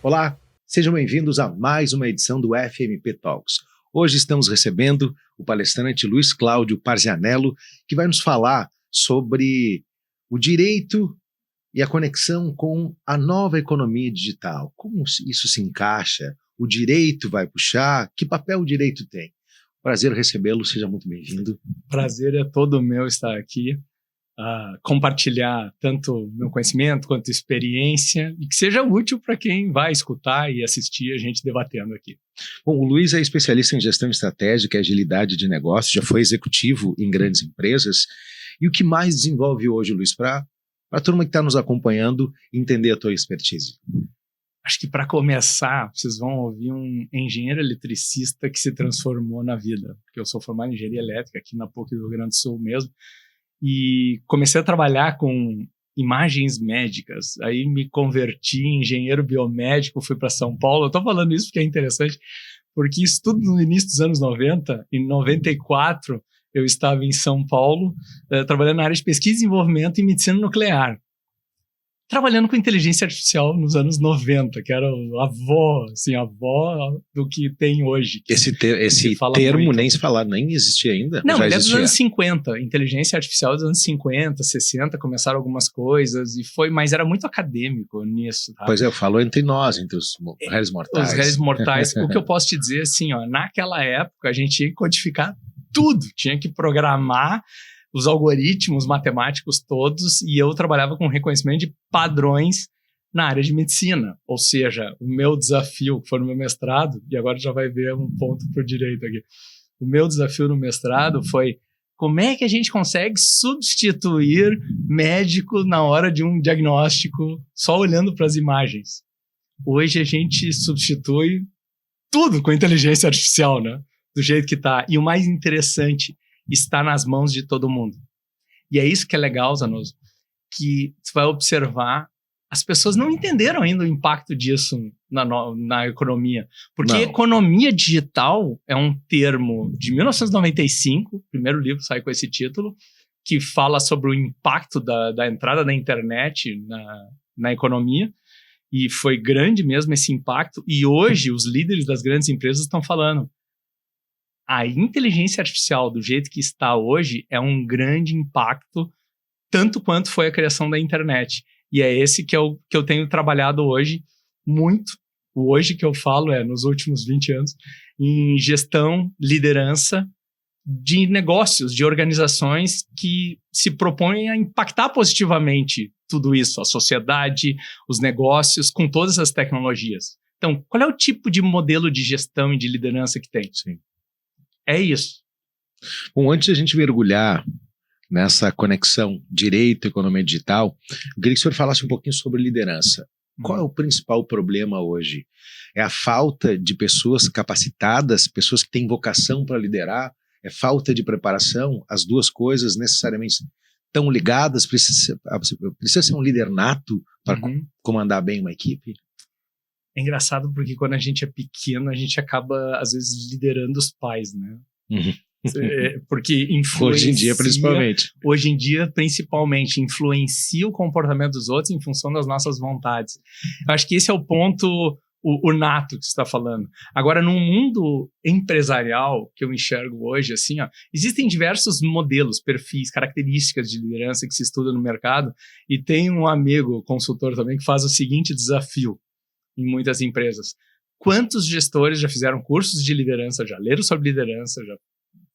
Olá, sejam bem-vindos a mais uma edição do FMP Talks. Hoje estamos recebendo o palestrante Luiz Cláudio Parzianello, que vai nos falar sobre o direito e a conexão com a nova economia digital. Como isso se encaixa? O direito vai puxar? Que papel o direito tem? Prazer recebê-lo, seja muito bem-vindo. Prazer é todo meu estar aqui. Compartilhar tanto meu conhecimento quanto experiência e que seja útil para quem vai escutar e assistir a gente debatendo aqui. Bom, o Luiz é especialista em gestão estratégica e agilidade de negócios, já foi executivo em grandes empresas. E o que mais desenvolve hoje, Luiz, para a turma que está nos acompanhando entender a tua expertise? Acho que para começar, vocês vão ouvir um engenheiro eletricista que se transformou na vida, porque eu sou formado em engenharia elétrica aqui na PUC do Rio Grande do Sul mesmo. E comecei a trabalhar com imagens médicas, aí me converti em engenheiro biomédico, fui para São Paulo. Eu estou falando isso porque é interessante, porque isso tudo no início dos anos 90, em 94 eu estava em São Paulo, trabalhando na área de pesquisa e desenvolvimento em medicina nuclear. Trabalhando com inteligência artificial nos anos 90, que era a avó do que tem hoje. Esse termo nem se falar, nem existia ainda? Não, ele é dos anos 50. Inteligência artificial dos anos 50, 60, começaram algumas coisas, mas era muito acadêmico nisso. Tá? Pois é, eu falo entre nós, entre os réis mortais. Os réis mortais. O que eu posso te dizer, assim, naquela época a gente tinha que codificar tudo, tinha que programar os algoritmos matemáticos todos, e eu trabalhava com reconhecimento de padrões na área de medicina. Ou seja, o meu desafio, que foi no meu mestrado, e agora já vai ver um ponto para o direito aqui, o meu desafio no mestrado foi como é que a gente consegue substituir médico na hora de um diagnóstico só olhando para as imagens. Hoje a gente substitui tudo com inteligência artificial, né? Do jeito que está. E o mais interessante, está nas mãos de todo mundo. E é isso que é legal, Zanoso, que você vai observar, as pessoas não entenderam ainda o impacto disso na economia. Porque economia digital é um termo de 1995, o primeiro livro sai com esse título, que fala sobre o impacto da entrada da internet na economia, e foi grande mesmo esse impacto, e hoje os líderes das grandes empresas estão falando, a inteligência artificial, do jeito que está hoje, é um grande impacto, tanto quanto foi a criação da internet. E é esse que eu tenho trabalhado hoje muito. O hoje que eu falo nos últimos 20 anos, em gestão, liderança de negócios, de organizações que se propõem a impactar positivamente tudo isso, a sociedade, os negócios, com todas as tecnologias. Então, qual é o tipo de modelo de gestão e de liderança que tem? Sim. É isso. Bom, antes de a gente mergulhar nessa conexão direito e economia digital, eu queria que o senhor falasse um pouquinho sobre liderança. Qual é o principal problema hoje? É a falta de pessoas capacitadas, pessoas que têm vocação para liderar? É falta de preparação? As duas coisas necessariamente estão ligadas? Precisa ser um líder nato para comandar bem uma equipe? É engraçado porque quando a gente é pequeno, a gente acaba, às vezes, liderando os pais, né? Porque influencia... Hoje em dia, principalmente, influencia o comportamento dos outros em função das nossas vontades. Eu acho que esse é o ponto, o nato que você está falando. Agora, no mundo empresarial que eu enxergo hoje, assim, existem diversos modelos, perfis, características de liderança que se estuda no mercado, e tem um amigo, consultor também, que faz o seguinte desafio em muitas empresas. Quantos gestores já fizeram cursos de liderança, já leram sobre liderança, já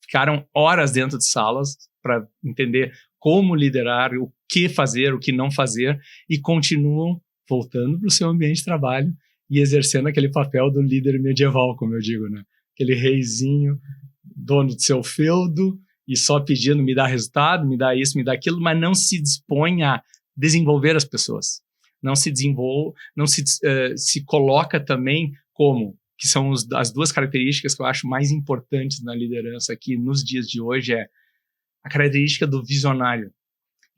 ficaram horas dentro de salas para entender como liderar, o que fazer, o que não fazer, e continuam voltando para o seu ambiente de trabalho e exercendo aquele papel do líder medieval, como eu digo, né? Aquele reizinho, dono do seu feudo, e só pedindo, me dá resultado, me dá isso, me dá aquilo, mas não se dispõe a desenvolver as pessoas. Não se desenvolve, não se coloca também como, que são as duas características que eu acho mais importantes na liderança aqui nos dias de hoje, é a característica do visionário,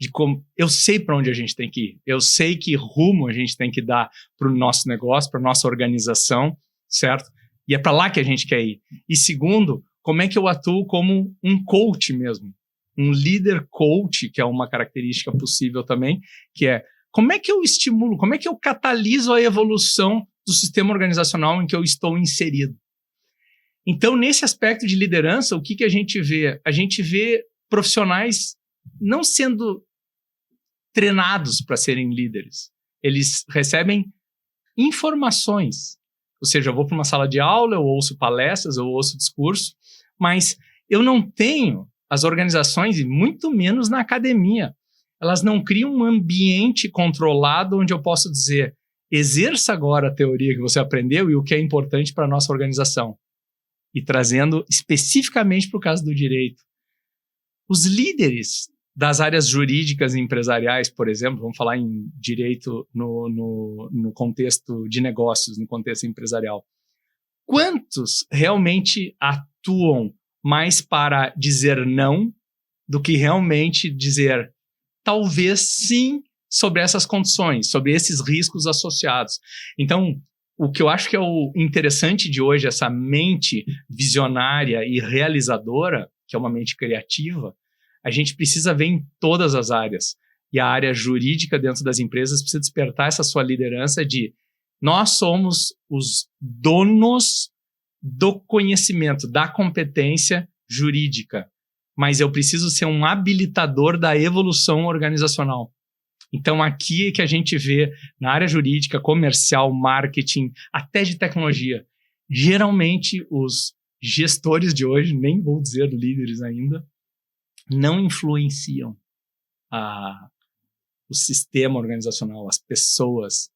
de como eu sei para onde a gente tem que ir, eu sei que rumo a gente tem que dar para o nosso negócio, para a nossa organização, certo? E é para lá que a gente quer ir. E segundo, como é que eu atuo como um coach mesmo, um líder coach, que é uma característica possível também, que é como é que eu estimulo, como é que eu cataliso a evolução do sistema organizacional em que eu estou inserido. Então, nesse aspecto de liderança, o que a gente vê? A gente vê profissionais não sendo treinados para serem líderes. Eles recebem informações. Ou seja, eu vou para uma sala de aula, eu ouço palestras, eu ouço discurso, mas eu não tenho as organizações, e muito menos na academia. Elas não criam um ambiente controlado onde eu posso dizer, exerça agora a teoria que você aprendeu e o que é importante para a nossa organização. E trazendo especificamente para o caso do direito. Os líderes das áreas jurídicas e empresariais, por exemplo, vamos falar em direito no contexto de negócios, no contexto empresarial. Quantos realmente atuam mais para dizer não do que realmente dizer talvez sim sobre essas condições, sobre esses riscos associados? Então, o que eu acho que é o interessante de hoje, essa mente visionária e realizadora, que é uma mente criativa, a gente precisa ver em todas as áreas. E a área jurídica dentro das empresas precisa despertar essa sua liderança de nós somos os donos do conhecimento, da competência jurídica, mas eu preciso ser um habilitador da evolução organizacional. Então, aqui é que a gente vê na área jurídica, comercial, marketing, até de tecnologia. Geralmente, os gestores de hoje, nem vou dizer líderes ainda, não influenciam o sistema organizacional, as pessoas,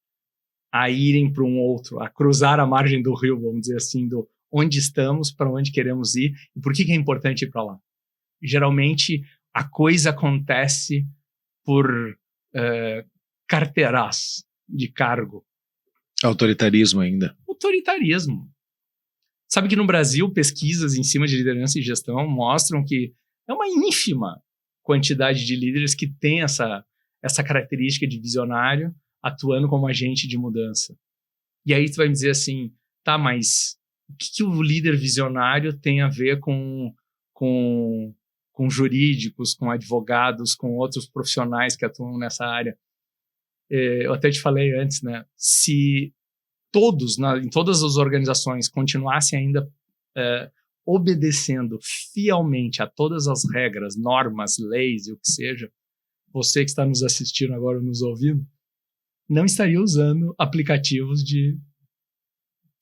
a irem para um outro, a cruzar a margem do rio, vamos dizer assim, do onde estamos, para onde queremos ir e por que é importante ir para lá. Geralmente, a coisa acontece por carteiras de cargo. Autoritarismo ainda. Autoritarismo. Sabe que no Brasil, pesquisas em cima de liderança e gestão mostram que é uma ínfima quantidade de líderes que tem essa característica de visionário atuando como agente de mudança. E aí tu vai me dizer assim, tá, mas o que o líder visionário tem a ver com jurídicos, com advogados, com outros profissionais que atuam nessa área? Eu até te falei antes, né? Se todos, em todas as organizações, continuassem ainda obedecendo fielmente a todas as regras, normas, leis e o que seja, você que está nos assistindo agora, nos ouvindo, não estaria usando aplicativos de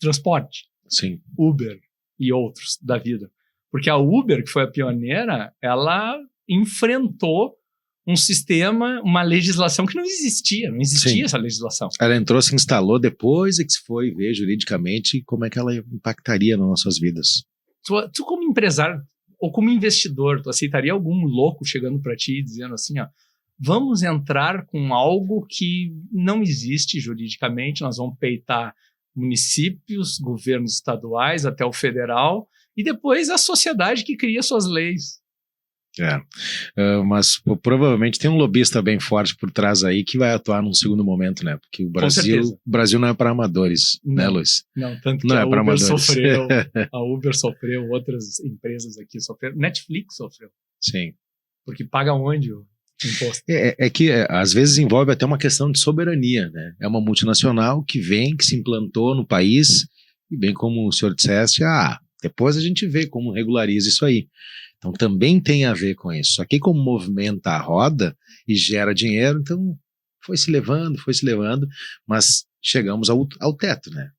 transporte. Sim. Uber e outros da vida. Porque a Uber, que foi a pioneira, ela enfrentou um sistema, uma legislação que não existia. Não existia Sim. essa legislação. Ela entrou, se instalou depois e que se foi ver juridicamente como é que ela impactaria nas nossas vidas. Tu como empresário ou como investidor, tu aceitaria algum louco chegando para ti e dizendo assim, ó, vamos entrar com algo que não existe juridicamente, nós vamos peitar municípios, governos estaduais, até o federal, e depois a sociedade que cria suas leis. Mas provavelmente tem um lobista bem forte por trás aí que vai atuar num segundo momento, né? Porque o Brasil não é para amadores, né, Luiz? Não, tanto que não a é Uber amadores. a Uber sofreu, outras empresas aqui sofreram, Netflix sofreu. Sim. Porque paga onde o imposto? É que às vezes envolve até uma questão de soberania, né? É uma multinacional que se implantou no país e bem como o senhor disseste, depois a gente vê como regulariza isso aí. Então também tem a ver com isso. Só que como movimenta a roda e gera dinheiro, então foi se levando, mas chegamos ao teto, né?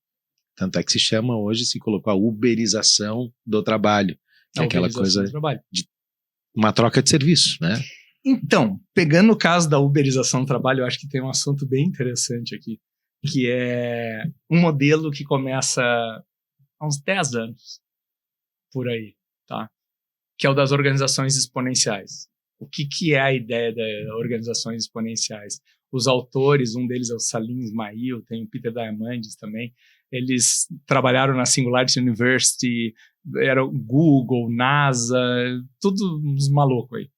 Tanto é que se colocou a uberização do trabalho, que é aquela coisa de uma troca de serviço, né? Então, pegando o caso da uberização do trabalho, eu acho que tem um assunto bem interessante aqui, que é um modelo que começa há uns 10 anos, por aí, tá? Que é o das organizações exponenciais. O que é a ideia das organizações exponenciais? Os autores, um deles é o Salim Ismail, tem o Peter Diamandis também, eles trabalharam na Singularity University, era Google, NASA, tudo uns malucos aí.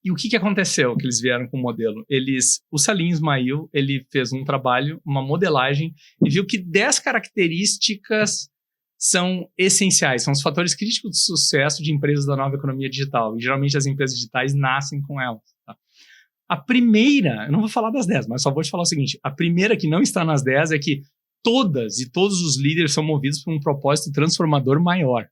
E o que aconteceu que eles vieram com o modelo? O Salim Ismail, ele fez um trabalho, uma modelagem, e viu que 10 características são essenciais, são os fatores críticos de sucesso de empresas da nova economia digital. E geralmente as empresas digitais nascem com elas. Tá? A primeira, eu não vou falar das 10, mas só vou te falar o seguinte, a primeira que não está nas 10 é que todas e todos os líderes são movidos por um propósito transformador maior.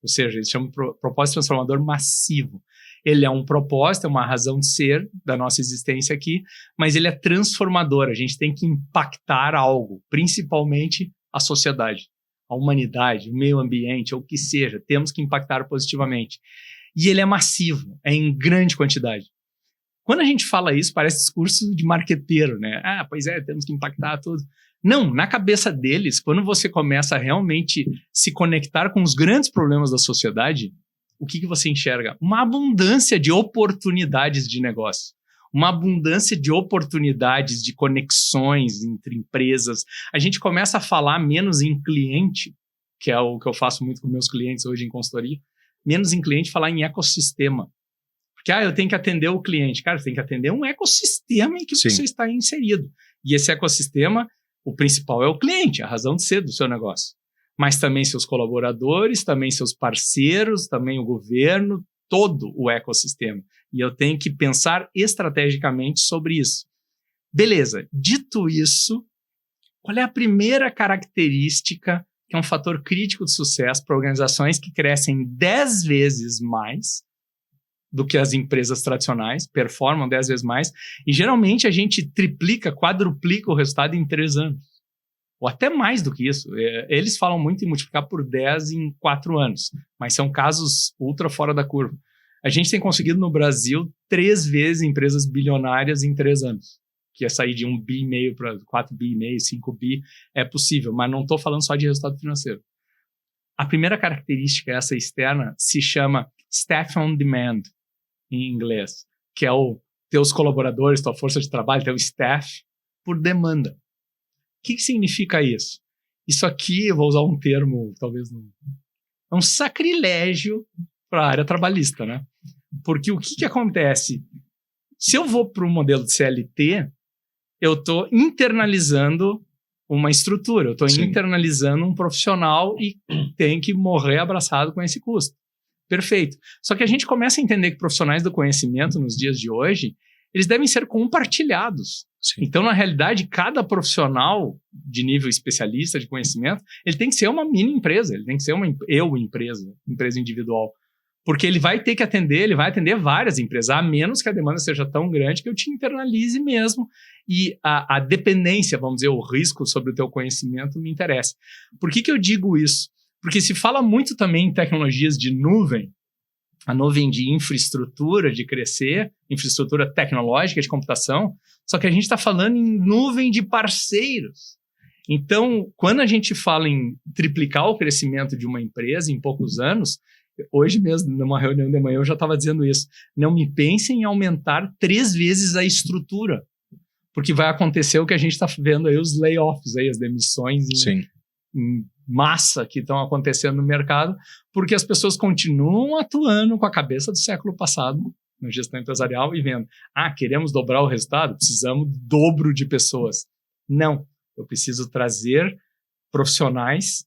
Ou seja, eles chamam de propósito transformador massivo. Ele é um propósito, é uma razão de ser da nossa existência aqui, mas ele é transformador. A gente tem que impactar algo, principalmente a sociedade, a humanidade, o meio ambiente, ou o que seja. Temos que impactar positivamente. E ele é massivo, é em grande quantidade. Quando a gente fala isso, parece discurso de marqueteiro, né? Ah, pois é, temos que impactar tudo. Não, na cabeça deles, quando você começa a realmente se conectar com os grandes problemas da sociedade, o que você enxerga? Uma abundância de oportunidades de negócio, uma abundância de oportunidades de conexões entre empresas. A gente começa a falar menos em cliente, que é o que eu faço muito com meus clientes hoje em consultoria, menos em cliente, falar em ecossistema. Porque, eu tenho que atender o cliente. Cara, você tem que atender um ecossistema em que você está inserido. E esse ecossistema, o principal é o cliente, a razão de ser do seu negócio. Mas também seus colaboradores, também seus parceiros, também o governo, todo o ecossistema. E eu tenho que pensar estrategicamente sobre isso. Beleza, dito isso, qual é a primeira característica que é um fator crítico de sucesso para organizações que crescem 10 vezes mais do que as empresas tradicionais, performam 10 vezes mais, e geralmente a gente triplica, quadruplica o resultado em 3 anos. Ou até mais do que isso. Eles falam muito em multiplicar por 10 em 4 anos, mas são casos ultra fora da curva. A gente tem conseguido no Brasil 3 vezes empresas bilionárias em 3 anos, que é sair de 1,5 bi para 4,5 bi, 5 bi, é possível, mas não estou falando só de resultado financeiro. A primeira característica, essa externa, se chama staff on demand, em inglês, que é o teus colaboradores, tua força de trabalho, teu staff, por demanda. O que significa isso? Isso aqui, eu vou usar um termo, talvez não... É um sacrilégio para a área trabalhista, né? Porque o que acontece? Se eu vou para um modelo de CLT, eu estou internalizando uma estrutura, eu estou internalizando um profissional e tem que morrer abraçado com esse custo. Perfeito. Só que a gente começa a entender que profissionais do conhecimento nos dias de hoje, eles devem ser compartilhados. Sim. Então, na realidade, cada profissional de nível especialista de conhecimento, ele tem que ser uma mini empresa, ele tem que ser uma empresa individual. Porque ele vai ter que atender, ele vai atender várias empresas, a menos que a demanda seja tão grande que eu te internalize mesmo e a dependência, vamos dizer, o risco sobre o teu conhecimento me interessa. Por que eu digo isso? Porque se fala muito também em tecnologias de nuvem, a nuvem de infraestrutura, de crescer, infraestrutura tecnológica de computação, só que a gente está falando em nuvem de parceiros. Então, quando a gente fala em triplicar o crescimento de uma empresa em poucos anos, hoje mesmo, numa reunião de manhã, eu já estava dizendo isso, não me pensem em aumentar 3 vezes a estrutura, porque vai acontecer o que a gente está vendo aí, os layoffs, aí, as demissões em massa que estão acontecendo no mercado, porque as pessoas continuam atuando com a cabeça do século passado na gestão empresarial e vendo, queremos dobrar o resultado? Precisamos do dobro de pessoas. Não, eu preciso trazer profissionais,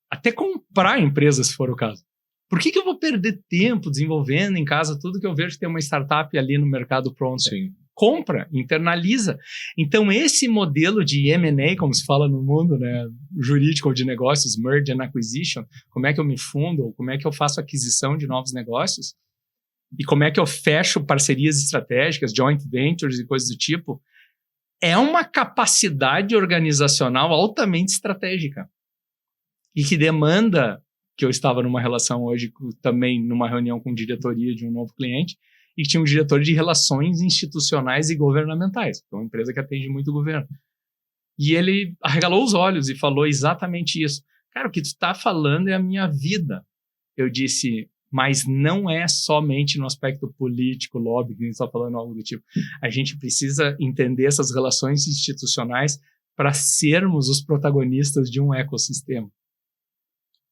até comprar empresas, se for o caso. Por que eu vou perder tempo desenvolvendo em casa tudo que eu vejo que tem uma startup ali no mercado pronto? Sim. Compra, internaliza. Então, esse modelo de M&A, como se fala no mundo, né, jurídico ou de negócios, merge and acquisition, como é que eu me fundo, como é que eu faço aquisição de novos negócios, e como é que eu fecho parcerias estratégicas, joint ventures e coisas do tipo, é uma capacidade organizacional altamente estratégica. E que demanda, que eu estava numa relação hoje, também numa reunião com diretoria de um novo cliente, e tinha um diretor de relações institucionais e governamentais, que é uma empresa que atende muito o governo. E ele arregalou os olhos e falou exatamente isso. Cara, o que tu está falando é a minha vida. Eu disse, mas não é somente no aspecto político, lobby, que a gente está falando algo do tipo. A gente precisa entender essas relações institucionais para sermos os protagonistas de um ecossistema.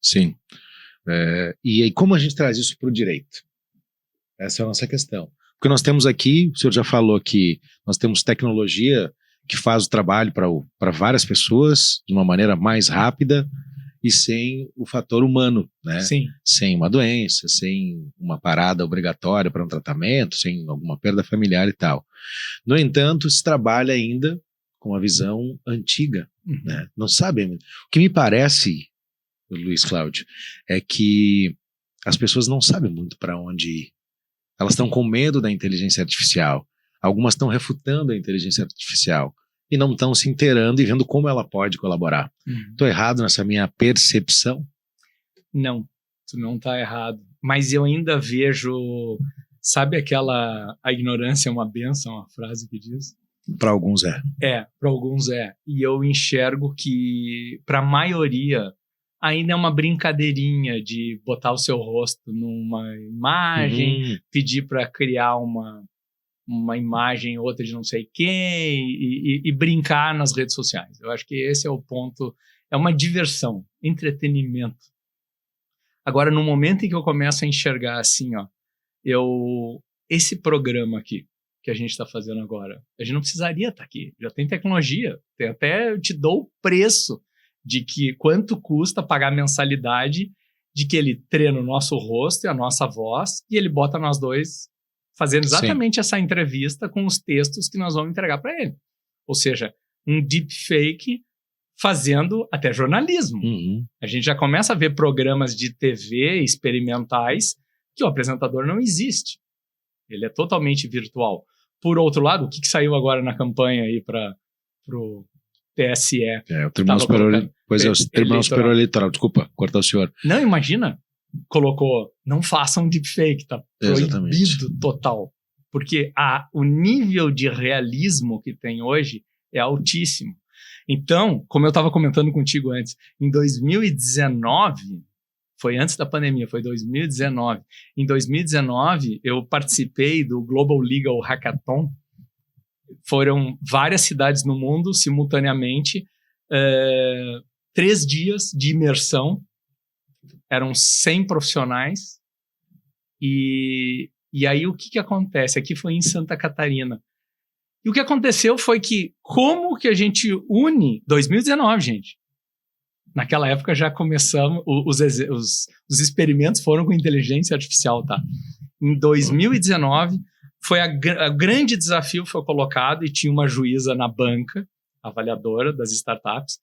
Sim. E aí, como a gente traz isso para o direito? Essa é a nossa questão. Porque nós temos aqui, o senhor já falou que nós temos tecnologia que faz o trabalho para várias pessoas de uma maneira mais rápida e sem o fator humano, né? Sim. Sem uma doença, sem uma parada obrigatória para um tratamento, sem alguma perda familiar e tal. No entanto, se trabalha ainda com uma visão antiga, né? Não sabem. O que me parece, Luiz Cláudio, é que as pessoas não sabem muito para onde ir. Elas estão com medo da inteligência artificial. Algumas estão refutando a inteligência artificial e não estão se inteirando e vendo como ela pode colaborar. Estou errado nessa minha percepção? Não, tu não está errado. Mas eu ainda vejo... Sabe aquela... A ignorância é uma bênção, uma frase que diz? Para alguns é. Para alguns é. E eu enxergo que, para a maioria, ainda é uma brincadeirinha de botar o seu rosto numa imagem, pedir para criar uma imagem, outra de não sei quem, e brincar nas redes sociais. Eu acho que esse é o ponto. É uma diversão, entretenimento. Agora, no momento em que eu começo a enxergar assim, ó, esse programa aqui, que a gente está fazendo agora, a gente não precisaria estar aqui, já tem tecnologia, eu te dou o preço de que quanto custa pagar a mensalidade de que ele treina o nosso rosto e a nossa voz e ele bota nós dois fazendo exatamente essa entrevista com os textos que nós vamos entregar para ele. Ou seja, um deepfake fazendo até jornalismo. A gente já começa a ver programas de TV experimentais que o apresentador não existe. Ele é totalmente virtual. Por outro lado, o que saiu agora na campanha aí para o TSE? O Tribunal Superior Eleitoral. Desculpa, cortar o senhor. Não, imagina, colocou, não façam deepfake, tá proibido total. Porque o nível de realismo que tem hoje é altíssimo. Então, como eu estava comentando contigo antes, em 2019, foi antes da pandemia, foi 2019. Em 2019, eu participei do Global Legal Hackathon. Foram várias cidades no mundo, simultaneamente, 3 dias de imersão. Eram 100 profissionais. E aí, o que acontece? Aqui foi em Santa Catarina. E o que aconteceu foi que, como que a gente une... 2019, gente. Naquela época já começamos, os experimentos foram com inteligência artificial, tá? Em 2019, o grande desafio foi colocado e tinha uma juíza na banca, avaliadora das startups.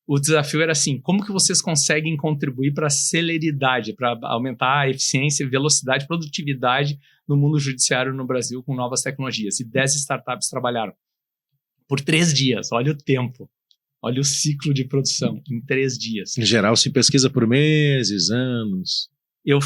O desafio era assim, como que vocês conseguem contribuir para a celeridade, para aumentar a eficiência, velocidade, produtividade no mundo judiciário no Brasil com novas tecnologias? E 10 startups trabalharam por 3 dias, olha o tempo. Olha o ciclo de produção, em 3 dias. Em geral, se pesquisa por meses, anos. Eu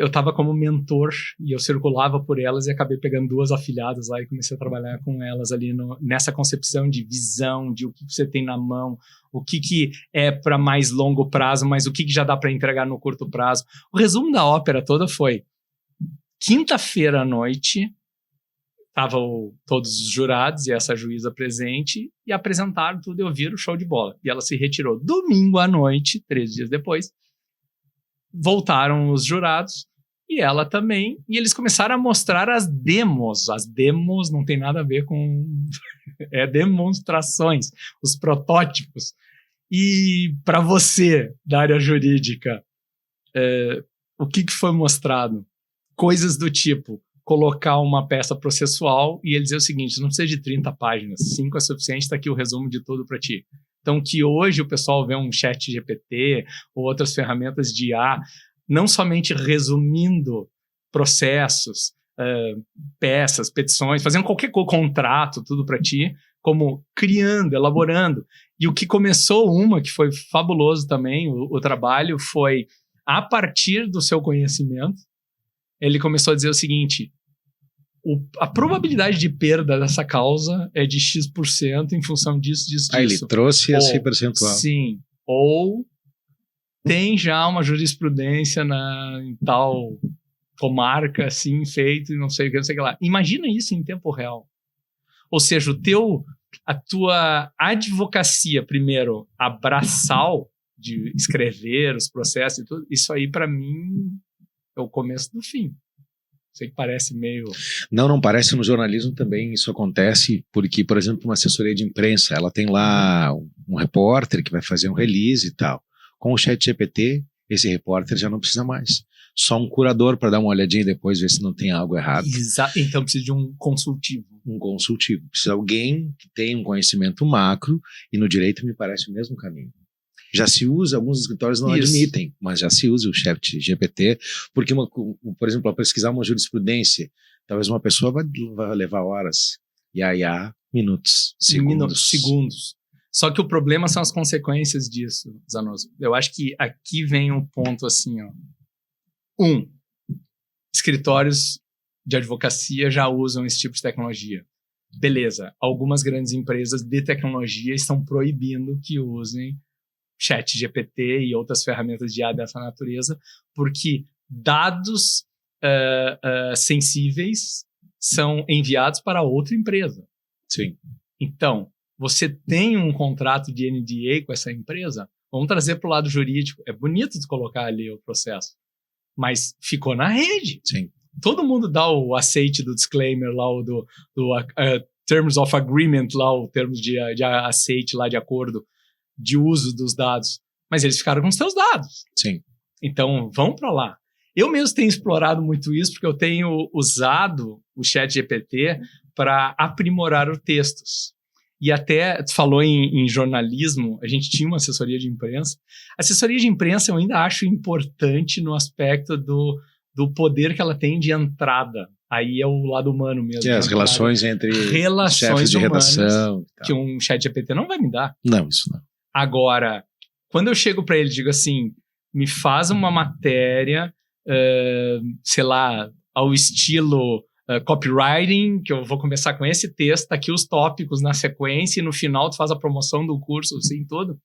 estava como mentor e eu circulava por elas e acabei pegando 2 afiliadas lá e comecei a trabalhar com elas ali nessa concepção de visão, de o que você tem na mão, o que é para mais longo prazo, mas o que já dá para entregar no curto prazo. O resumo da ópera toda foi, quinta-feira à noite, estavam todos os jurados e essa juíza presente e apresentaram tudo, eu viro show de bola. E ela se retirou. Domingo à noite, 3 dias depois, voltaram os jurados e ela também, e eles começaram a mostrar as demos. As demos não tem nada a ver com... demonstrações, os protótipos. E para você, da área jurídica, o que foi mostrado? Coisas do tipo, colocar uma peça processual e ele dizer o seguinte, não precisa de 30 páginas, 5 é suficiente, está aqui o resumo de tudo para ti. Então, que hoje o pessoal vê um chat GPT ou outras ferramentas de IA, não somente resumindo processos, peças, petições, fazendo qualquer contrato, tudo para ti, como criando, elaborando. E o que começou que foi fabuloso também, o trabalho foi, a partir do seu conhecimento, ele começou a dizer o seguinte, a probabilidade de perda dessa causa é de X% em função disso. Ele trouxe esse percentual. Sim. Ou tem já uma jurisprudência em tal comarca, assim, feito, e não sei o que, não sei o que lá. Imagina isso em tempo real. Ou seja, a tua advocacia, primeiro, abraçal de escrever os processos e tudo, isso aí, para mim, é o começo do fim. Sei que parece meio... Não parece. No jornalismo também isso acontece, porque, por exemplo, uma assessoria de imprensa, ela tem lá um repórter que vai fazer um release e tal. Com o ChatGPT, esse repórter já não precisa mais. só um curador para dar uma olhadinha e depois ver se não tem algo errado. Exato. Então precisa de um consultivo. Um consultivo. Precisa de alguém que tenha um conhecimento macro, e no direito me parece o mesmo caminho. Já se usa, alguns escritórios não admitem, mas já se usa o ChatGPT, porque, por exemplo, ao pesquisar uma jurisprudência, talvez uma pessoa vai levar horas, e a IA, minutos, segundos. Só que o problema são as consequências disso, Zanoso. Eu acho que aqui vem um ponto assim, ó. Escritórios de advocacia já usam esse tipo de tecnologia. Beleza, algumas grandes empresas de tecnologia estão proibindo que usem ChatGPT e outras ferramentas de IA dessa natureza, porque dados sensíveis são enviados para outra empresa. Sim. Então, você tem um contrato de NDA com essa empresa, vamos trazer para o lado jurídico. É bonito de colocar ali o processo, mas ficou na rede. Sim. Todo mundo dá o aceite do disclaimer lá, do Terms of Agreement lá, o termos de aceite lá de acordo de uso dos dados, mas eles ficaram com os seus dados. Sim. Então, vão para lá. Eu mesmo tenho explorado muito isso, porque eu tenho usado o ChatGPT para aprimorar os textos. E até, tu falou em jornalismo, a gente tinha uma assessoria de imprensa. A assessoria de imprensa eu ainda acho importante no aspecto do poder que ela tem de entrada. Aí é o lado humano mesmo. As relações entre chefes de redação. Que um ChatGPT não vai me dar. Não, isso não. Agora, quando eu chego para ele e digo assim, me faz uma matéria, sei lá, ao estilo copywriting, que eu vou começar com esse texto, tá aqui os tópicos na sequência, e no final tu faz a promoção do curso, assim, todo.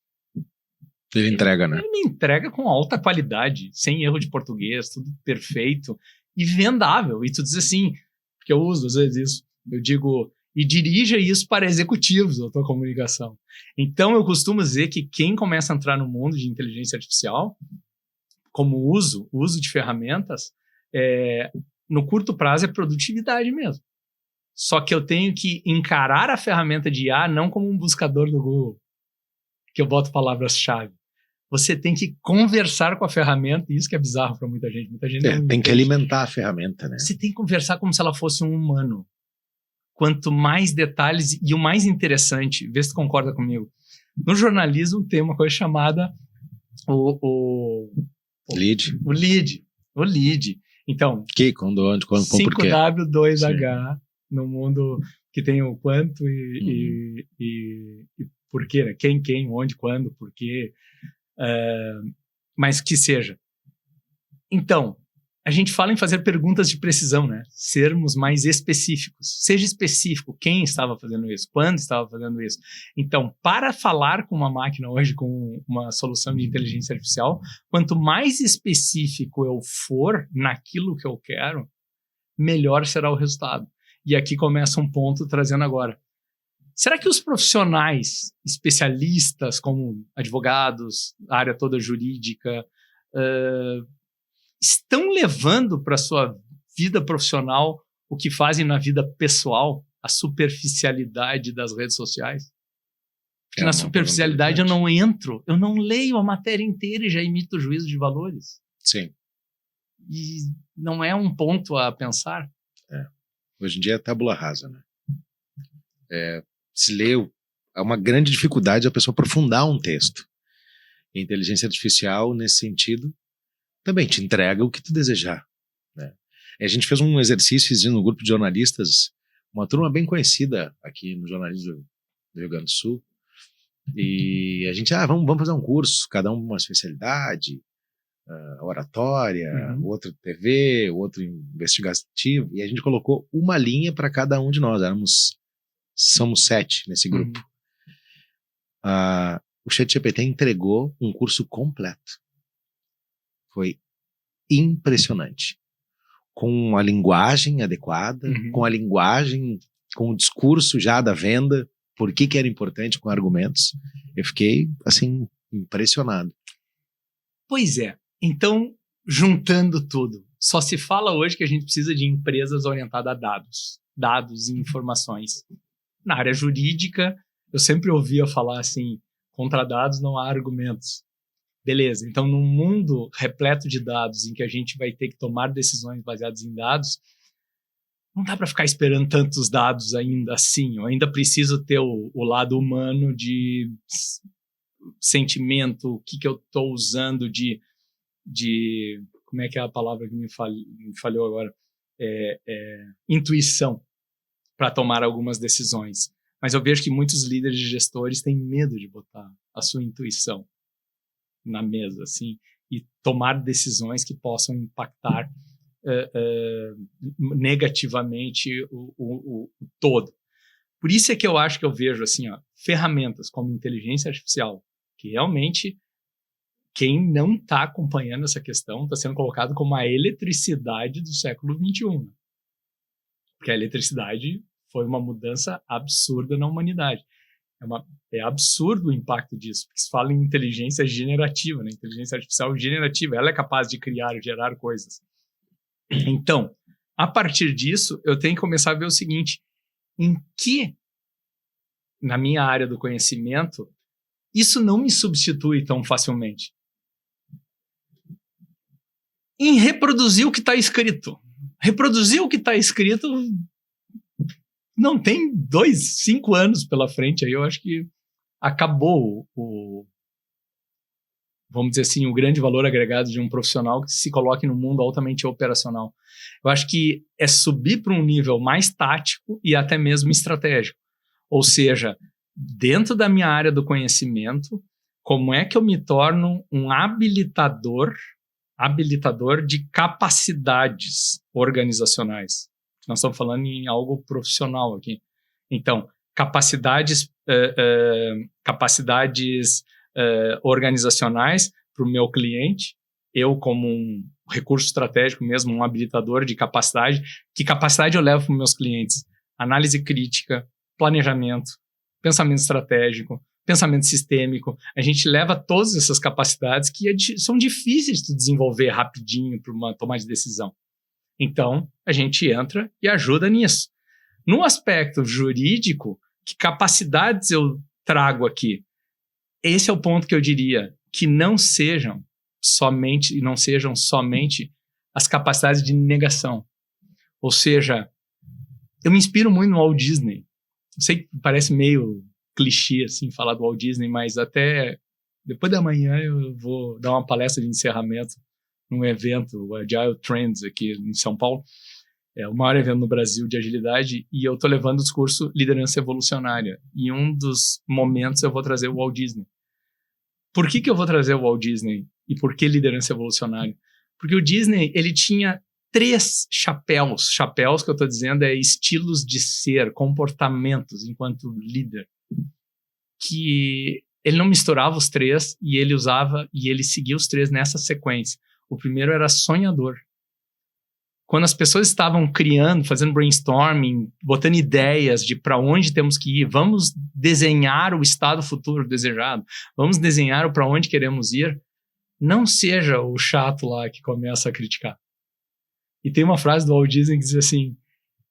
Ele entrega, né? Ele me entrega com alta qualidade, sem erro de português, tudo perfeito e vendável. E tu diz assim, porque eu uso às vezes isso, eu digo, e dirija isso para executivos da tua comunicação. Então eu costumo dizer que quem começa a entrar no mundo de inteligência artificial, como uso de ferramentas, no curto prazo é produtividade mesmo. Só que eu tenho que encarar a ferramenta de IA não como um buscador do Google, que eu boto palavras-chave. Você tem que conversar com a ferramenta, e isso que é bizarro para muita gente. Muita gente não tem que alimentar a ferramenta, né? Você tem que conversar como se ela fosse um humano. Quanto mais detalhes, e o mais interessante, vê se tu concorda comigo, no jornalismo tem uma coisa chamada o lead. O lead. Então, que, quando, onde, quando, 5W2H, no mundo que tem o quanto e por quê, né? Quem, onde, quando, por quê, mas que seja. Então, a gente fala em fazer perguntas de precisão, né? Sermos mais específicos. Seja específico, quem estava fazendo isso, quando estava fazendo isso. Então, para falar com uma máquina hoje, com uma solução de inteligência artificial, quanto mais específico eu for naquilo que eu quero, melhor será o resultado. E aqui começa um ponto trazendo agora. Será que os profissionais, especialistas como advogados, a área toda jurídica, estão levando para a sua vida profissional o que fazem na vida pessoal, a superficialidade das redes sociais? Porque na superficialidade eu não entro, eu não leio a matéria inteira e já emito juízo de valores. Sim. E não é um ponto a pensar? Hoje em dia é tabula rasa, né? Se lê, é uma grande dificuldade a pessoa aprofundar um texto. E a inteligência artificial, nesse sentido, também te entrega o que tu desejar, né? A gente fez um exercício no grupo de jornalistas, uma turma bem conhecida aqui no jornalismo do Rio Grande do Sul, e a gente, vamos fazer um curso, cada um uma especialidade, oratória, outro TV, outro investigativo, e a gente colocou uma linha para cada um de nós, somos 7 nesse grupo. O ChatGPT entregou um curso completo. Foi impressionante. Com a linguagem adequada, com a linguagem, com o discurso já da venda, por que era importante, com argumentos. Eu fiquei, assim, impressionado. Pois é. Então, juntando tudo, só se fala hoje que a gente precisa de empresas orientadas a dados e informações. Na área jurídica, eu sempre ouvia falar assim, contra dados não há argumentos. Beleza, então num mundo repleto de dados em que a gente vai ter que tomar decisões baseadas em dados, não dá para ficar esperando tantos dados ainda assim. Eu ainda preciso ter o lado humano de sentimento, o que eu estou usando de... Como é que é a palavra que me falhou agora? Intuição para tomar algumas decisões. Mas eu vejo que muitos líderes e gestores têm medo de botar a sua intuição na mesa, assim, e tomar decisões que possam impactar negativamente o todo. Por isso é que eu acho que eu vejo assim, ferramentas como inteligência artificial, que realmente quem não está acompanhando essa questão está sendo colocado como a eletricidade do século XXI. Porque a eletricidade foi uma mudança absurda na humanidade. É absurdo o impacto disso, porque se fala em inteligência generativa, né? Inteligência artificial generativa, ela é capaz de criar e gerar coisas. Então, a partir disso, eu tenho que começar a ver o seguinte, em que, na minha área do conhecimento, isso não me substitui tão facilmente. Em reproduzir o que está escrito. Reproduzir o que está escrito não tem 5 anos pela frente, aí eu acho que acabou vamos dizer assim, o grande valor agregado de um profissional que se coloque no mundo altamente operacional. Eu acho que é subir para um nível mais tático e até mesmo estratégico. Ou seja, dentro da minha área do conhecimento, como é que eu me torno um habilitador de capacidades organizacionais? Nós estamos falando em algo profissional aqui. Então, capacidades organizacionais para o meu cliente, eu como um recurso estratégico mesmo, um habilitador de capacidade. Que capacidade eu levo para os meus clientes? Análise crítica, planejamento, pensamento estratégico, pensamento sistêmico. A gente leva todas essas capacidades que são difíceis de desenvolver rapidinho para uma tomada de decisão. Então, a gente entra e ajuda nisso. No aspecto jurídico, que capacidades eu trago aqui? Esse é o ponto que eu diria, que não sejam somente as capacidades de negação. Ou seja, eu me inspiro muito no Walt Disney. Eu sei que parece meio clichê assim, falar do Walt Disney, mas até depois da manhã eu vou dar uma palestra de encerramento num evento, o Agile Trends, aqui em São Paulo. É o maior evento no Brasil de agilidade, e eu estou levando o discurso Liderança Evolucionária. E um dos momentos eu vou trazer o Walt Disney. Por que eu vou trazer o Walt Disney? E por que liderança evolucionária? Porque o Disney, ele tinha 3 chapéus. Chapéus que eu estou dizendo é estilos de ser, comportamentos enquanto líder. Que ele não misturava os 3 e ele usava e ele seguia os 3 nessa sequência. O primeiro era sonhador. Quando as pessoas estavam criando, fazendo brainstorming, botando ideias de para onde temos que ir, vamos desenhar o estado futuro desejado, vamos desenhar o para onde queremos ir, não seja o chato lá que começa a criticar. E tem uma frase do Walt Disney que diz assim,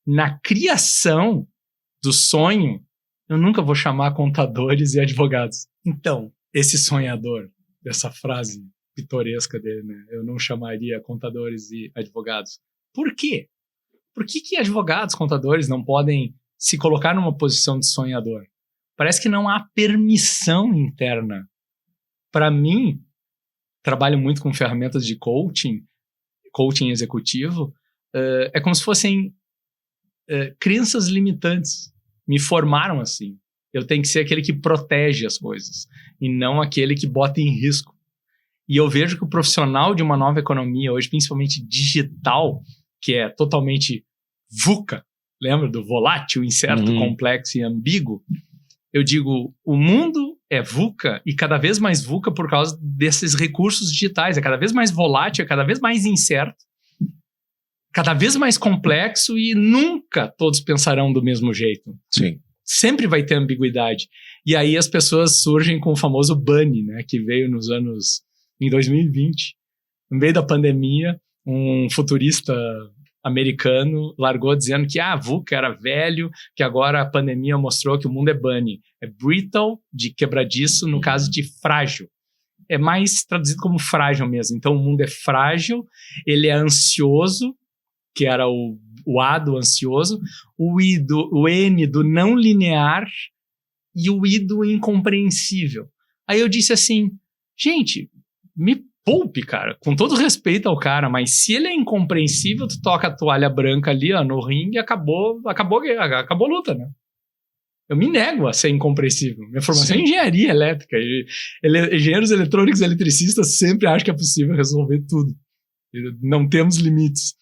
na criação do sonho, eu nunca vou chamar contadores e advogados. Então, esse sonhador, dessa frase pitoresca dele, né? Eu não chamaria contadores e advogados. Por quê? Por que advogados, contadores não podem se colocar numa posição de sonhador? Parece que não há permissão interna. Para mim, trabalho muito com ferramentas de coaching executivo, é como se fossem crenças limitantes. Me formaram assim. Eu tenho que ser aquele que protege as coisas e não aquele que bota em risco. E eu vejo que o profissional de uma nova economia, hoje principalmente digital, que é totalmente VUCA, lembra do volátil, incerto, complexo e ambíguo? Eu digo, o mundo é VUCA e cada vez mais VUCA por causa desses recursos digitais. É cada vez mais volátil, é cada vez mais incerto, cada vez mais complexo e nunca todos pensarão do mesmo jeito. Sim. Sempre vai ter ambiguidade. E aí as pessoas surgem com o famoso bunny, né, que veio em 2020. No meio da pandemia, um futurista americano largou dizendo que VUCA era velho, que agora a pandemia mostrou que o mundo é bunny. É brittle, de quebradiço, no caso de frágil. é mais traduzido como frágil mesmo. Então, o mundo é frágil, ele é ansioso, que era o A do ansioso, o N do não linear e o I do incompreensível. Aí eu disse assim, gente, me poupe, cara, com todo respeito ao cara, mas se ele é incompreensível, tu toca a toalha branca ali, ó, no ringue e acabou a luta, né? Eu me nego a ser incompreensível. Minha formação é engenharia elétrica. Engenheiros eletrônicos e eletricistas sempre acham que é possível resolver tudo. Não temos limites.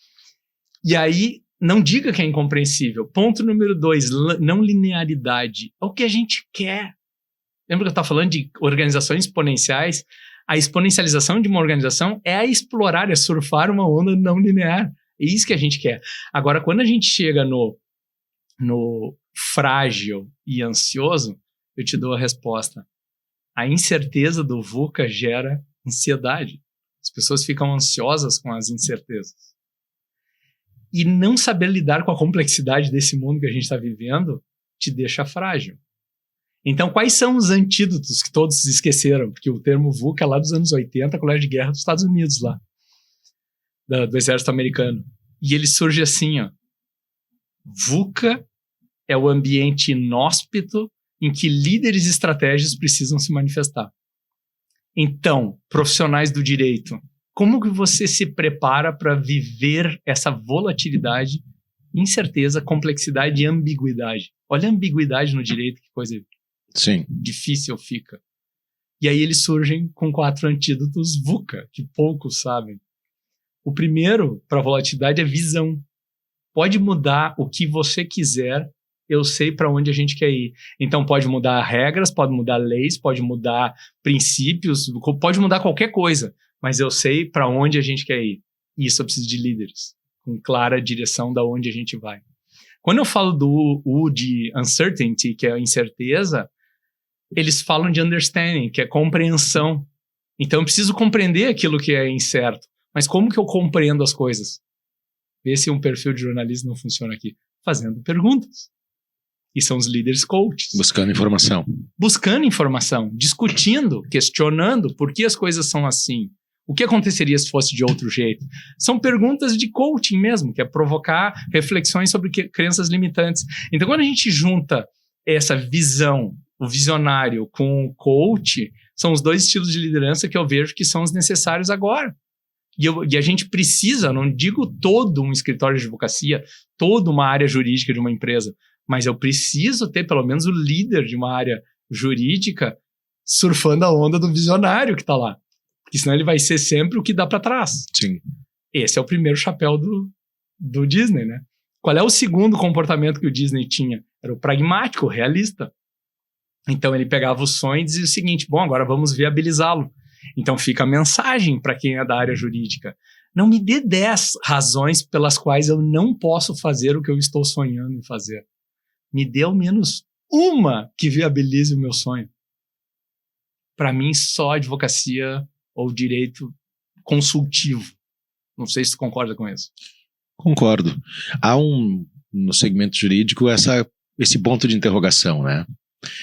E aí, não diga que é incompreensível. Ponto número 2, não linearidade. É o que a gente quer. Lembra que eu estava falando de organizações exponenciais? A exponencialização de uma organização é a explorar, é surfar uma onda não linear. É isso que a gente quer. Agora, quando a gente chega no frágil e ansioso, eu te dou a resposta. A incerteza do VUCA gera ansiedade. As pessoas ficam ansiosas com as incertezas. E não saber lidar com a complexidade desse mundo que a gente está vivendo te deixa frágil. Então, quais são os antídotos que todos esqueceram? Porque o termo VUCA é lá dos anos 80, Colégio de Guerra dos Estados Unidos, lá, do Exército Americano. E ele surge assim, ó. VUCA é o ambiente inóspito em que líderes estratégicos precisam se manifestar. Então, profissionais do direito, como que você se prepara para viver essa volatilidade, incerteza, complexidade e ambiguidade? Olha a ambiguidade no direito, que coisa difícil fica. E aí eles surgem com 4 antídotos VUCA, que poucos sabem. O primeiro, para a volatilidade, é visão. Pode mudar o que você quiser, eu sei para onde a gente quer ir. Então pode mudar regras, pode mudar leis, pode mudar princípios, pode mudar qualquer coisa, mas eu sei para onde a gente quer ir. E isso eu preciso de líderes, com clara direção da onde a gente vai. Quando eu falo do U de uncertainty, que é a incerteza, eles falam de understanding, que é compreensão. Então eu preciso compreender aquilo que é incerto. Mas como que eu compreendo as coisas? Vê se um perfil de jornalista não funciona aqui. Fazendo perguntas. E são os líderes coaches. Buscando informação. Buscando informação, discutindo, questionando por que as coisas são assim. O que aconteceria se fosse de outro jeito? São perguntas de coaching mesmo, que é provocar reflexões sobre crenças limitantes. Então, quando a gente junta essa visão, o visionário com o coach, são os 2 estilos de liderança que eu vejo que são os necessários agora. E a gente precisa, não digo todo um escritório de advocacia, toda uma área jurídica de uma empresa, mas eu preciso ter pelo menos o líder de uma área jurídica surfando a onda do visionário que está lá. Porque senão ele vai ser sempre o que dá para trás. Sim. Esse é o primeiro chapéu do Disney, né? Qual é o segundo comportamento que o Disney tinha? Era o pragmático, o realista. Então ele pegava o sonho e dizia o seguinte, bom, agora vamos viabilizá-lo. Então fica a mensagem para quem é da área jurídica. Não me dê 10 razões pelas quais eu não posso fazer o que eu estou sonhando em fazer. Me dê ao menos uma que viabilize o meu sonho. Para mim, só advocacia ou direito consultivo. Não sei se tu concorda com isso. Concordo. Há no segmento jurídico esse ponto de interrogação, né?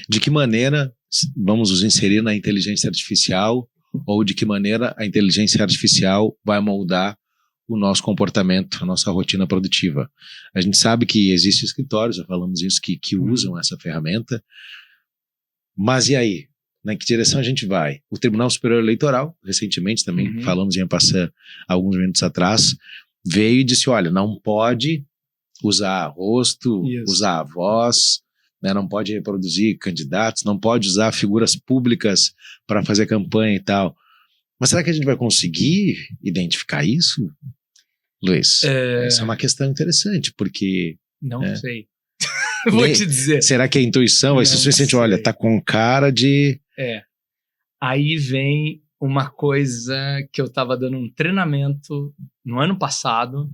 De que maneira vamos nos inserir na inteligência artificial ou de que maneira a inteligência artificial vai moldar o nosso comportamento, a nossa rotina produtiva. A gente sabe que existem escritórios, já falamos isso, que usam essa ferramenta, mas e aí? Na que direção a gente vai? O Tribunal Superior Eleitoral, recentemente também, falamos em passar alguns minutos atrás, veio e disse, olha, não pode usar rosto, usar a voz, né, não pode reproduzir candidatos, não pode usar figuras públicas para fazer campanha e tal. Mas será que a gente vai conseguir identificar isso, Luiz? Essa é uma questão interessante, porque... Não sei. Vou te dizer. Será que a intuição vai ser suficiente? Olha, tá com cara de... Aí vem uma coisa que eu estava dando um treinamento no ano passado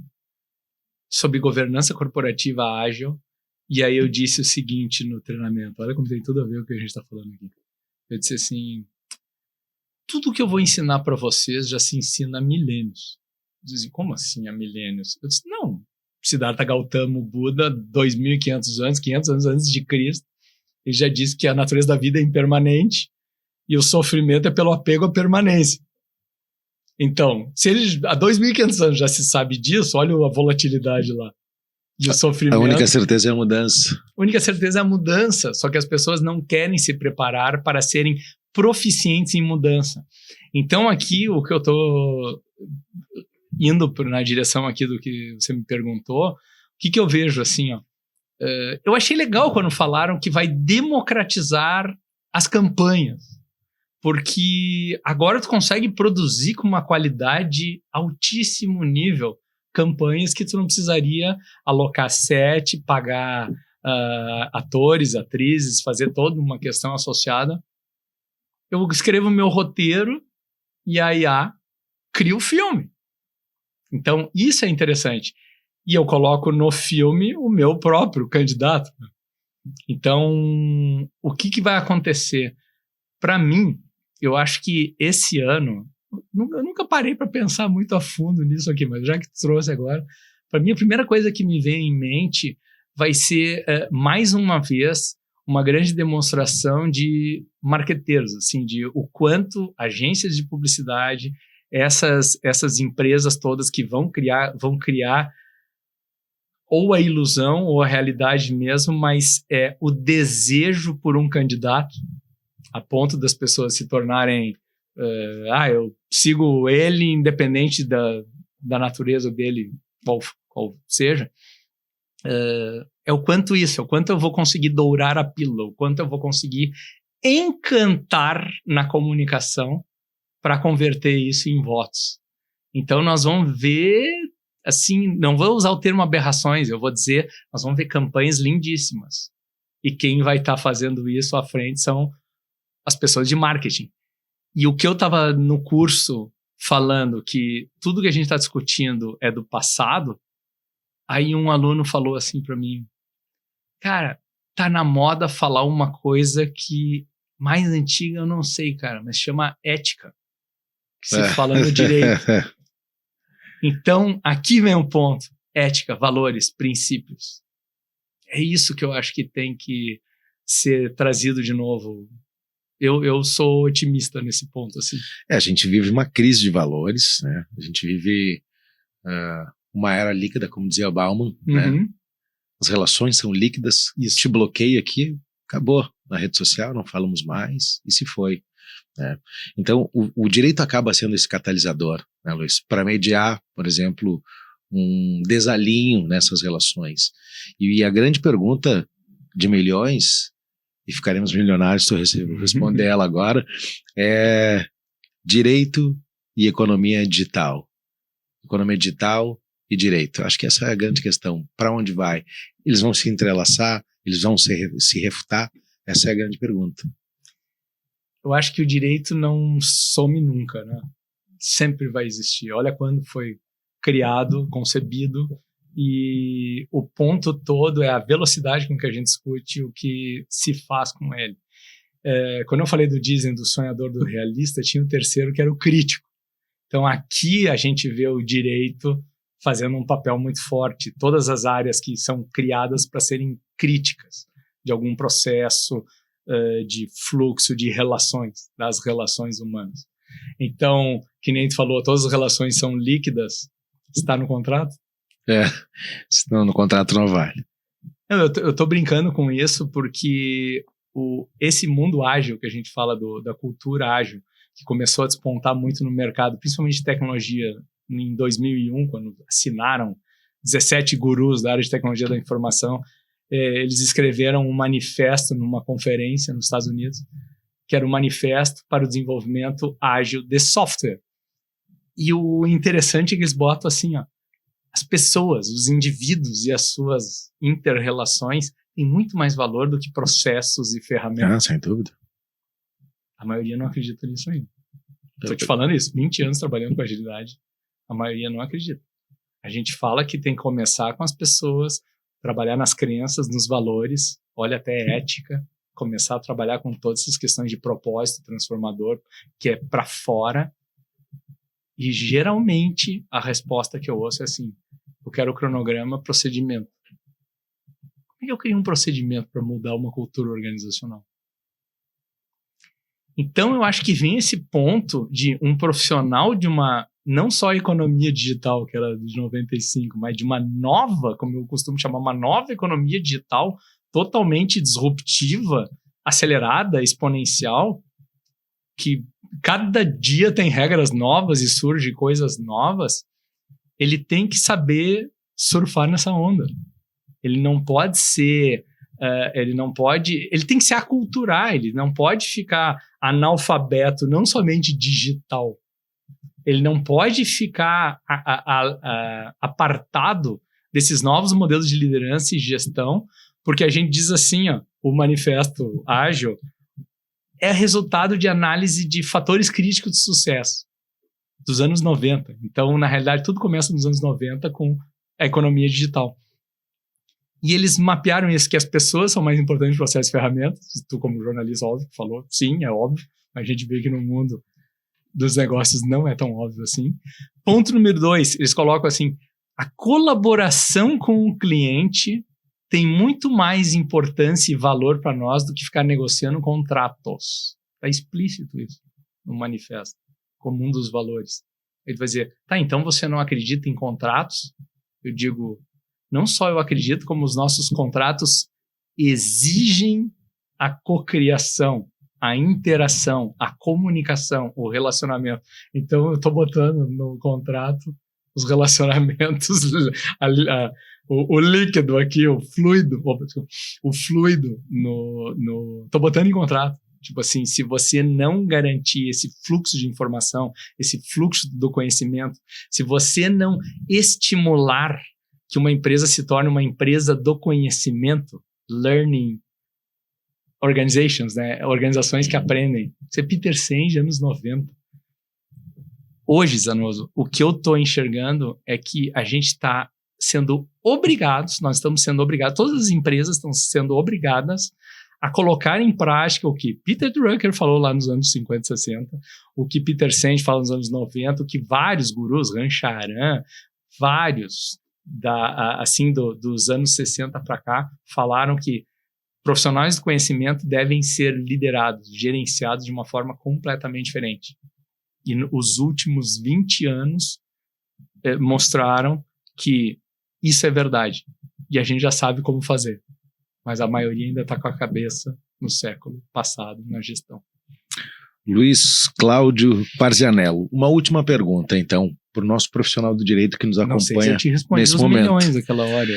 sobre governança corporativa ágil. E aí eu disse o seguinte no treinamento. Olha como tem tudo a ver com o que a gente está falando aqui. Eu disse assim, tudo que eu vou ensinar para vocês já se ensina há milênios. Dizem, como assim há milênios? Eu disse, não. Siddhartha Gautama, o Buda, 2.500 anos, 500 anos antes de Cristo, ele já disse que a natureza da vida é impermanente E o sofrimento é pelo apego à permanência. Então, se eles há 2.500 anos já se sabe disso, olha a volatilidade lá. E o sofrimento. A única certeza é a mudança. A única certeza é a mudança, só que as pessoas não querem se preparar para serem proficientes em mudança. Então, aqui, o que eu estou indo na direção aqui do que você me perguntou, o que eu vejo assim, ó? Eu achei legal quando falaram que vai democratizar as campanhas, porque agora tu consegue produzir com uma qualidade altíssimo nível campanhas que tu não precisaria alocar set, pagar atores, atrizes, fazer toda uma questão associada. Eu escrevo meu roteiro e a IA cria o filme. Então, isso é interessante. E eu coloco no filme o meu próprio candidato. Então, o que vai acontecer? Para mim, eu acho que esse ano, eu nunca parei para pensar muito a fundo nisso aqui, mas já que trouxe agora, para mim a primeira coisa que me vem em mente vai ser, mais uma vez, uma grande demonstração de marqueteiros, assim, de o quanto agências de publicidade, essas empresas todas que vão criar ou a ilusão ou a realidade mesmo, mas é o desejo por um candidato, a ponto das pessoas se tornarem eu sigo ele independente da natureza dele, qual seja. É o quanto eu vou conseguir dourar a pílula, o quanto eu vou conseguir encantar na comunicação para converter isso em votos. Então nós vamos ver, assim, não vou usar o termo aberrações, eu vou dizer, nós vamos ver campanhas lindíssimas. E quem vai estar fazendo isso à frente são as pessoas de marketing. E o que eu estava no curso falando, que tudo que a gente está discutindo é do passado, aí um aluno falou assim para mim, cara, tá na moda falar uma coisa que mais antiga eu não sei, cara, mas chama ética, que se fala no direito. Então, aqui vem um ponto, ética, valores, princípios. É isso que eu acho que tem que ser trazido de novo. Eu sou otimista nesse ponto, assim. A gente vive uma crise de valores, né? A gente vive uma era líquida, como dizia Bauman, né? As relações são líquidas, isso te bloqueia aqui, acabou. Na rede social não falamos mais, e se foi. Né? Então, o direito acaba sendo esse catalisador, né, Luiz? Para mediar, por exemplo, um desalinho nessas relações. E a grande pergunta de milhões, e ficaremos milionários se eu responder ela agora, é direito e economia digital. Economia digital e direito. Acho que essa é a grande questão. Para onde vai? Eles vão se entrelaçar? Eles vão se refutar? Essa é a grande pergunta. Eu acho que o direito não some nunca, né? Sempre vai existir. Olha quando foi criado, concebido, e o ponto todo é a velocidade com que a gente discute o que se faz com ele. Quando eu falei do Disney, do sonhador, do realista, tinha o terceiro que era o crítico. Então aqui a gente vê o direito fazendo um papel muito forte. Todas as áreas que são criadas para serem críticas de algum processo, de fluxo de relações, das relações humanas. Então, que nem tu falou, todas as relações são líquidas. Está no contrato? Senão no contrato não vale. Eu tô brincando com isso porque esse mundo ágil que a gente fala da cultura ágil, que começou a despontar muito no mercado, principalmente de tecnologia, em 2001, quando assinaram 17 gurus da área de tecnologia da informação, eles escreveram um manifesto numa conferência nos Estados Unidos, que era um manifesto para o desenvolvimento ágil de software. E o interessante é que eles botam assim, ó, as pessoas, os indivíduos e as suas inter-relações têm muito mais valor do que processos e ferramentas. Sem dúvida. A maioria não acredita nisso ainda. Estou te falando isso, 20 anos trabalhando com agilidade, a maioria não acredita. A gente fala que tem que começar com as pessoas, trabalhar nas crenças, nos valores, olha até ética, começar a trabalhar com todas essas questões de propósito transformador, que é para fora. E geralmente a resposta que eu ouço é assim, eu quero cronograma, procedimento. Como é que eu crio um procedimento para mudar uma cultura organizacional? Então, eu acho que vem esse ponto de um profissional de uma, não só economia digital, que era de 95, mas de uma nova, como eu costumo chamar, uma nova economia digital totalmente disruptiva, acelerada, exponencial, que cada dia tem regras novas e surge coisas novas, ele tem que saber surfar nessa onda. Ele não pode ser... ele tem que se aculturar, ele não pode ficar analfabeto, não somente digital. Ele não pode ficar apartado desses novos modelos de liderança e gestão, porque a gente diz assim, ó, o manifesto ágil é resultado de análise de fatores críticos de sucesso dos anos 90. Então, na realidade, tudo começa nos anos 90 com a economia digital. E eles mapearam isso, que as pessoas são mais importantes no processo de ferramentas. Tu, como jornalista, óbvio, falou, sim, é óbvio. A gente vê que no mundo dos negócios não é tão óbvio assim. Ponto número 2, eles colocam assim, a colaboração com o cliente tem muito mais importância e valor para nós do que ficar negociando contratos. Está explícito isso no manifesto, como um dos valores. Ele vai dizer, tá, então você não acredita em contratos? Eu digo, não só eu acredito, como os nossos contratos exigem a cocriação, a interação, a comunicação, o relacionamento. Então, eu estou botando no contrato os relacionamentos, o líquido aqui, o fluido estou botando em contrato. Tipo assim, se você não garantir esse fluxo de informação, esse fluxo do conhecimento, se você não estimular que uma empresa se torne uma empresa do conhecimento, learning organizations, né? Organizações que aprendem. Isso é Peter Senge, anos 90. Hoje, Zanoso, o que eu estou enxergando é que a gente está sendo obrigados, nós estamos sendo obrigados, todas as empresas estão sendo obrigadas a colocar em prática o que Peter Drucker falou lá nos anos 50 e 60, o que Peter Senge fala nos anos 90, o que vários gurus, Rancharan, vários dos anos 60 para cá, falaram que profissionais do conhecimento devem ser liderados, gerenciados de uma forma completamente diferente. E os últimos 20 anos mostraram que isso é verdade. E a gente já sabe como fazer. Mas a maioria ainda está com a cabeça no século passado, na gestão. Luiz Cláudio Parzianello. Uma última pergunta, então, para o nosso profissional do direito que nos acompanha nesse momento. Não sei se eu te respondi os milhões aquela hora.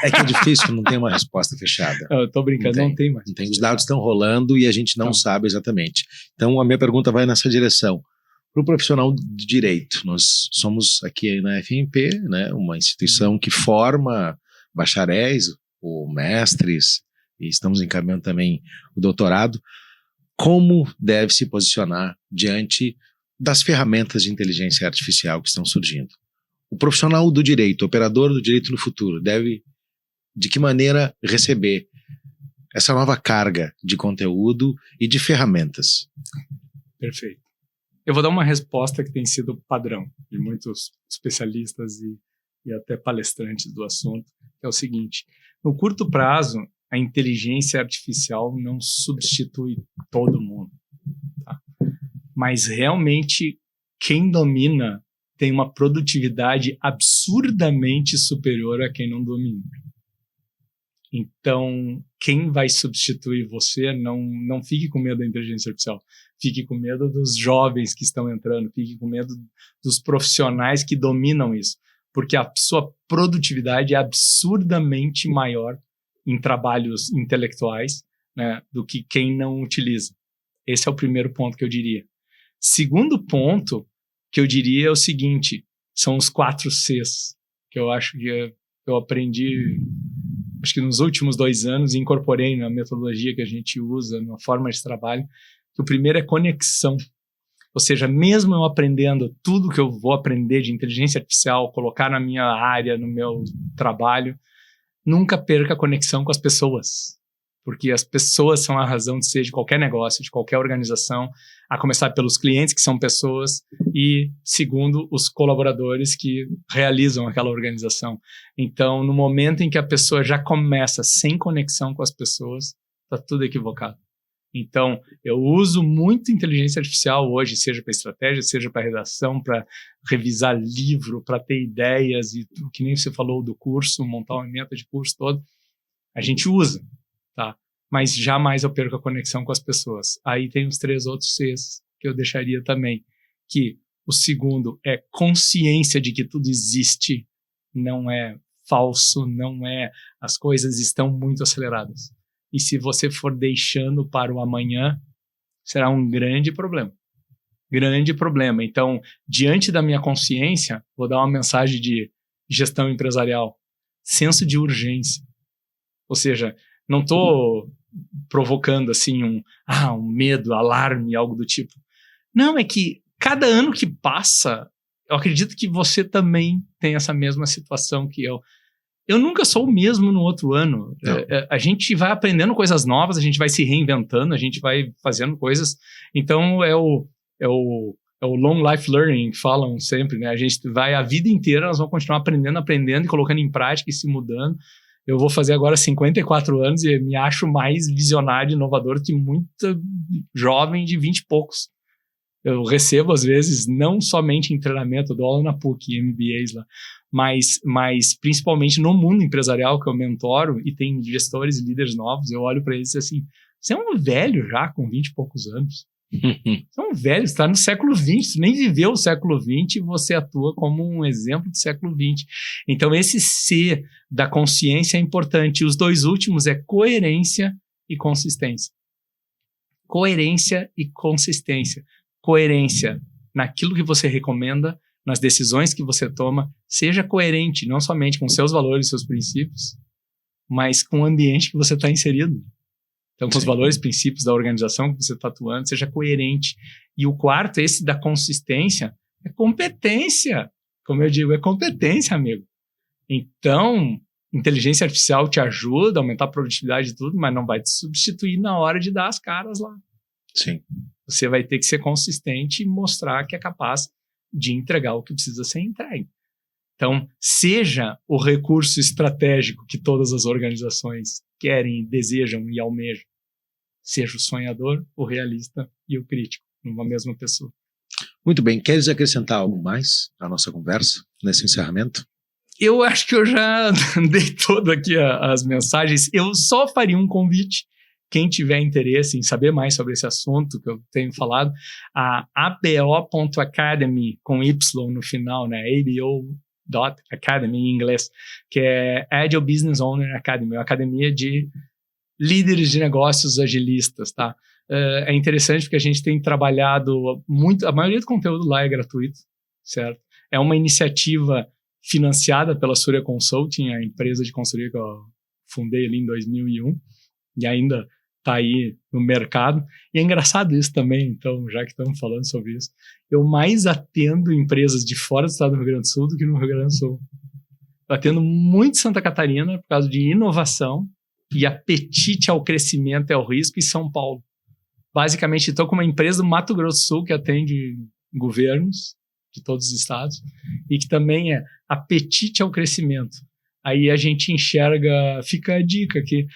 É que é difícil, não tem uma resposta fechada. Eu tô brincando, não tem mais. Não tem, os dados estão rolando e a gente não sabe exatamente. Então, a minha pergunta vai nessa direção. Para o profissional de direito, nós somos aqui na FMP, né, uma instituição que forma bacharéis ou mestres, e estamos encaminhando também o doutorado. Como deve se posicionar diante das ferramentas de inteligência artificial que estão surgindo? O profissional do direito, o operador do direito no futuro, deve, de que maneira, receber essa nova carga de conteúdo e de ferramentas? Perfeito. Eu vou dar uma resposta que tem sido padrão de muitos especialistas e até palestrantes do assunto, que é o seguinte: no curto prazo, a inteligência artificial não substitui todo mundo, tá? Mas realmente quem domina tem uma produtividade absurdamente superior a quem não domina. Então, quem vai substituir você, não fique com medo da inteligência artificial. Fique com medo dos jovens que estão entrando, fique com medo dos profissionais que dominam isso, porque a sua produtividade é absurdamente maior em trabalhos intelectuais, né, do que quem não utiliza. Esse é o primeiro ponto que eu diria. Segundo ponto que eu diria é o seguinte, são os 4 Cs, que eu acho que eu aprendi, acho que nos últimos 2 anos, e incorporei na metodologia que a gente usa, na forma de trabalho, que o primeiro é conexão. Ou seja, mesmo eu aprendendo tudo que eu vou aprender de inteligência artificial, colocar na minha área, no meu trabalho, nunca perca a conexão com as pessoas, porque as pessoas são a razão de ser de qualquer negócio, de qualquer organização, a começar pelos clientes, que são pessoas, e, segundo, os colaboradores que realizam aquela organização. Então, no momento em que a pessoa já começa sem conexão com as pessoas, está tudo equivocado. Então, eu uso muito inteligência artificial hoje, seja para estratégia, seja para redação, para revisar livro, para ter ideias, e que nem você falou do curso, montar uma meta de curso todo. A gente usa, tá? Mas jamais eu perco a conexão com as pessoas. Aí tem os 3 outros Cs que eu deixaria também, que o segundo é consciência de que tudo existe, não é falso, não é, as coisas estão muito aceleradas. E se você for deixando para o amanhã, será um grande problema. Grande problema. Então, diante da minha consciência, vou dar uma mensagem de gestão empresarial. Senso de urgência. Ou seja, não estou provocando assim um medo, alarme, algo do tipo. Não, é que cada ano que passa, eu acredito que você também tem essa mesma situação que eu. Eu nunca sou o mesmo no outro ano. A gente vai aprendendo coisas novas, a gente vai se reinventando, a gente vai fazendo coisas. Então, é o long life learning que falam sempre, né? A gente vai a vida inteira, nós vamos continuar aprendendo e colocando em prática e se mudando. Eu vou fazer agora 54 anos e me acho mais visionário e inovador que muita jovem de 20 e poucos. Eu recebo, às vezes, não somente em treinamento, eu dou aula na PUC, MBAs lá, mas principalmente no mundo empresarial que eu mentoro e tem gestores e líderes novos, eu olho para eles e digo assim, você é um velho já com 20 e poucos anos. Você é um velho, você está no século XX, você nem viveu o século XX e você atua como um exemplo do século XX. Então esse C da consciência é importante. E os 2 últimos é coerência e consistência. Coerência e consistência. Coerência naquilo que você recomenda, nas decisões que você toma, seja coerente, não somente com seus valores, seus princípios, mas com o ambiente que você está inserido. Então, com os valores, princípios da organização que você está atuando, seja coerente. E o quarto, esse da consistência, é competência. Como eu digo, é competência, amigo. Então, inteligência artificial te ajuda a aumentar a produtividade e tudo, mas não vai te substituir na hora de dar as caras lá. Sim. Você vai ter que ser consistente e mostrar que é capaz de entregar o que precisa ser entregue. Então, seja o recurso estratégico que todas as organizações querem, desejam e almejam. Seja o sonhador, o realista e o crítico, numa mesma pessoa. Muito bem. Queres acrescentar algo mais à nossa conversa, nesse encerramento? Eu acho que eu já dei todo aqui as mensagens. Eu só faria um convite. Quem tiver interesse em saber mais sobre esse assunto que eu tenho falado, a abo.academy, com Y no final, né? abo.academy em inglês, que é Agile Business Owner Academy, uma academia de líderes de negócios agilistas, tá? É interessante porque a gente tem trabalhado muito, a maioria do conteúdo lá é gratuito, certo? É uma iniciativa financiada pela Surya Consulting, a empresa de consultoria que eu fundei ali em 2001, e ainda está aí no mercado. E é engraçado isso também, então, já que estamos falando sobre isso. Eu mais atendo empresas de fora do estado do Rio Grande do Sul do que no Rio Grande do Sul. Eu atendo muito Santa Catarina por causa de inovação e apetite ao crescimento e ao risco, e São Paulo. Basicamente, estou com uma empresa do Mato Grosso do Sul que atende governos de todos os estados e que também é apetite ao crescimento. Aí a gente enxerga, fica a dica que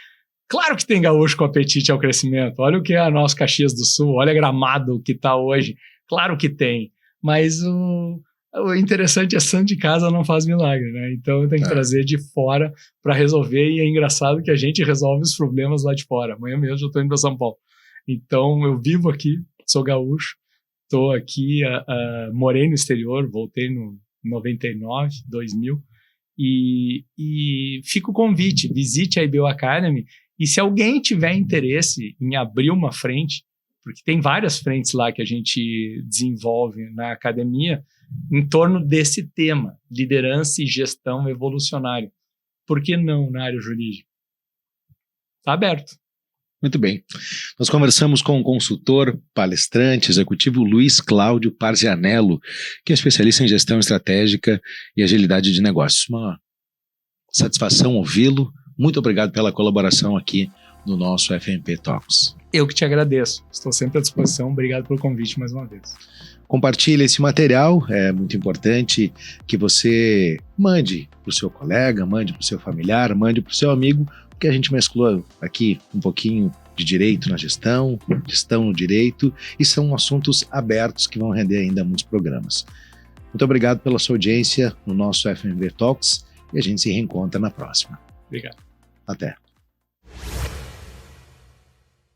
claro que tem gaúcho com apetite ao crescimento. Olha o que é a nossa Caxias do Sul, olha Gramado que está hoje. Claro que tem, mas o interessante é santo de casa não faz milagre, né? Então eu tenho que trazer de fora para resolver, e é engraçado que a gente resolve os problemas lá de fora. Amanhã mesmo eu estou indo para São Paulo. Então eu vivo aqui, sou gaúcho, estou aqui, morei no exterior, voltei no 99, 2000, e fica o convite, visite a IBO Academy. E se alguém tiver interesse em abrir uma frente, porque tem várias frentes lá que a gente desenvolve na academia, em torno desse tema, liderança e gestão evolucionária. Por que não na área jurídica? Está aberto. Muito bem. Nós conversamos com o consultor, palestrante, executivo Luiz Cláudio Parzianello, que é especialista em gestão estratégica e agilidade de negócios. Uma satisfação ouvi-lo. Muito obrigado pela colaboração aqui no nosso FMP Talks. Eu que te agradeço. Estou sempre à disposição. Obrigado pelo convite mais uma vez. Compartilhe esse material. É muito importante que você mande para o seu colega, mande para o seu familiar, mande para o seu amigo, porque a gente mesclou aqui um pouquinho de direito na gestão, gestão no direito, e são assuntos abertos que vão render ainda muitos programas. Muito obrigado pela sua audiência no nosso FMV Talks e a gente se reencontra na próxima. Obrigado. Até.